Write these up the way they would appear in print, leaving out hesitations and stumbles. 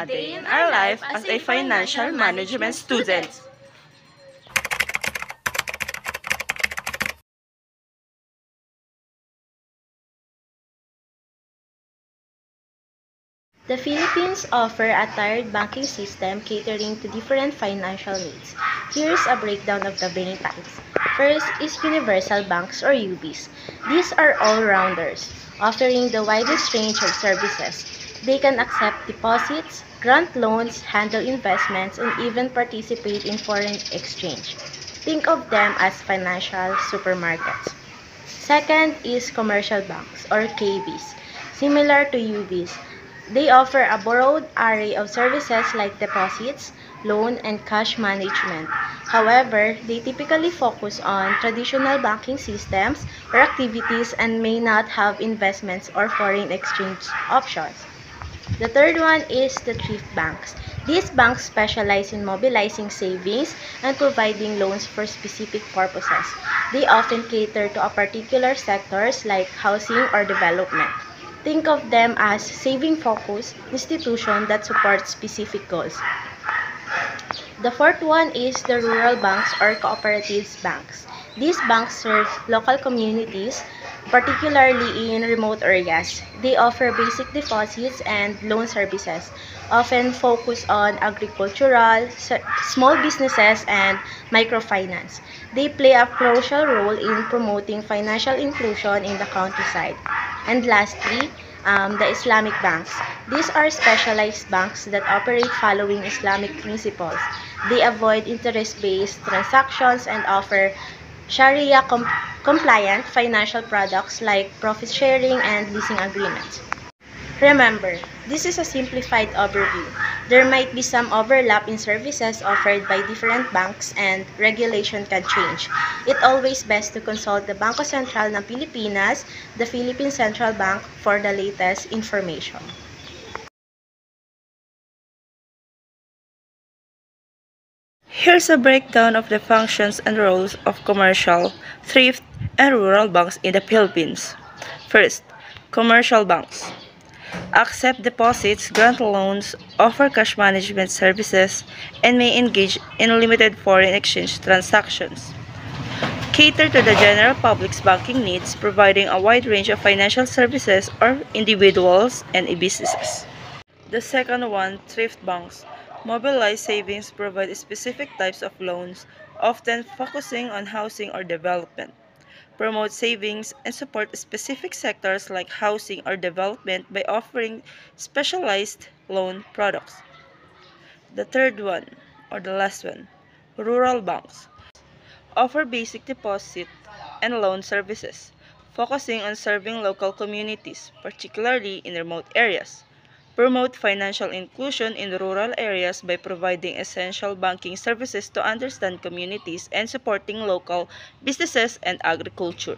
day in our life as a financial management student. The Philippines offer a tiered banking system catering to different financial needs. Here's a breakdown of the main types. First is universal banks or UBs. These are all-rounders, offering the widest range of services. They can accept deposits, grant loans, handle investments, and even participate in foreign exchange. Think of them as financial supermarkets. Second is commercial banks or KBs. Similar to UBs, they offer a broad array of services like deposits, loan, and cash management. However, they typically focus on traditional banking systems or activities and may not have investments or foreign exchange options. The third one is the thrift banks. These banks specialize in mobilizing savings and providing loans for specific purposes. They often cater to a particular sectors like housing or development. Think of them as saving-focused institutions that support specific goals. The fourth one is the rural banks or cooperatives banks. These banks serve local communities, particularly in remote areas. They offer basic deposits and loan services, often focus on agricultural, small businesses, and microfinance. They play a crucial role in promoting financial inclusion in the countryside. And lastly, the Islamic banks. These are specialized banks that operate following Islamic principles. They avoid interest-based transactions and offer Sharia-compliant financial products like profit sharing and leasing agreements. Remember, this is a simplified overview. There might be some overlap in services offered by different banks and regulation can change. It's always best to consult the Bangko Sentral ng Pilipinas, the Philippine Central Bank, for the latest information. Here's a breakdown of the functions and roles of commercial, thrift, and rural banks in the Philippines. First, commercial banks. Accept deposits, grant loans, offer cash management services, and may engage in limited foreign exchange transactions. Cater to the general public's banking needs, providing a wide range of financial services for individuals and businesses. The second one, thrift banks. Mobilize savings, provide specific types of loans, often focusing on housing or development. Promote savings and support specific sectors like housing or development by offering specialized loan products. The third one, or the last one, rural banks. Offer basic deposit and loan services, focusing on serving local communities, particularly in remote areas. Promote financial inclusion in rural areas by providing essential banking services to underserved communities and supporting local businesses and agriculture.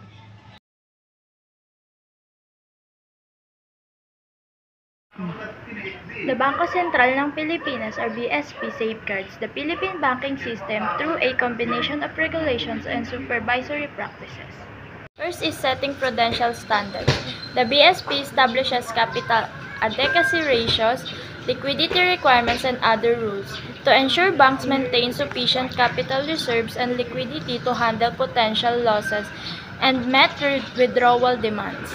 The Bangko Sentral ng Pilipinas or BSP safeguards the Philippine banking system through a combination of regulations and supervisory practices. First is setting prudential standards. The BSP establishes capital adequacy ratios, liquidity requirements, and other rules to ensure banks maintain sufficient capital reserves and liquidity to handle potential losses and met withdrawal demands.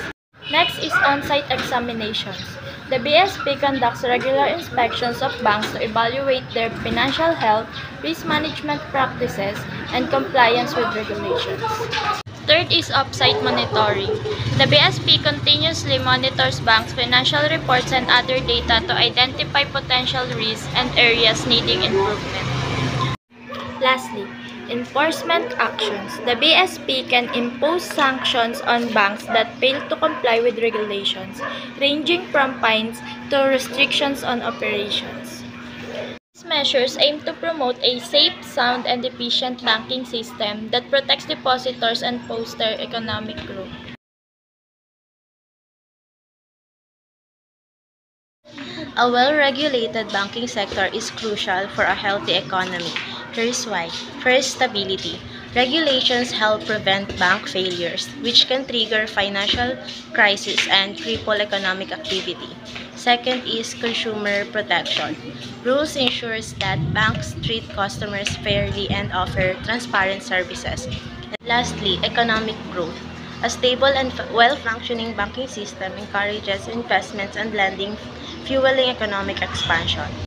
Next is on-site examinations. The BSP conducts regular inspections of banks to evaluate their financial health, risk management practices, and compliance with regulations. Third is off-site monitoring. The BSP continuously monitors banks' financial reports and other data to identify potential risks and areas needing improvement. Lastly, enforcement actions. The BSP can impose sanctions on banks that fail to comply with regulations, ranging from fines to restrictions on operations. These measures aim to promote a safe, sound, and efficient banking system that protects depositors and fosters economic growth. A well-regulated banking sector is crucial for a healthy economy. Here's why. First, stability. Regulations help prevent bank failures, which can trigger financial crisis and cripple economic activity. Second is consumer protection. Rules ensures that banks treat customers fairly and offer transparent services. And lastly, economic growth. A stable and well-functioning banking system encourages investments and lending, fueling economic expansion.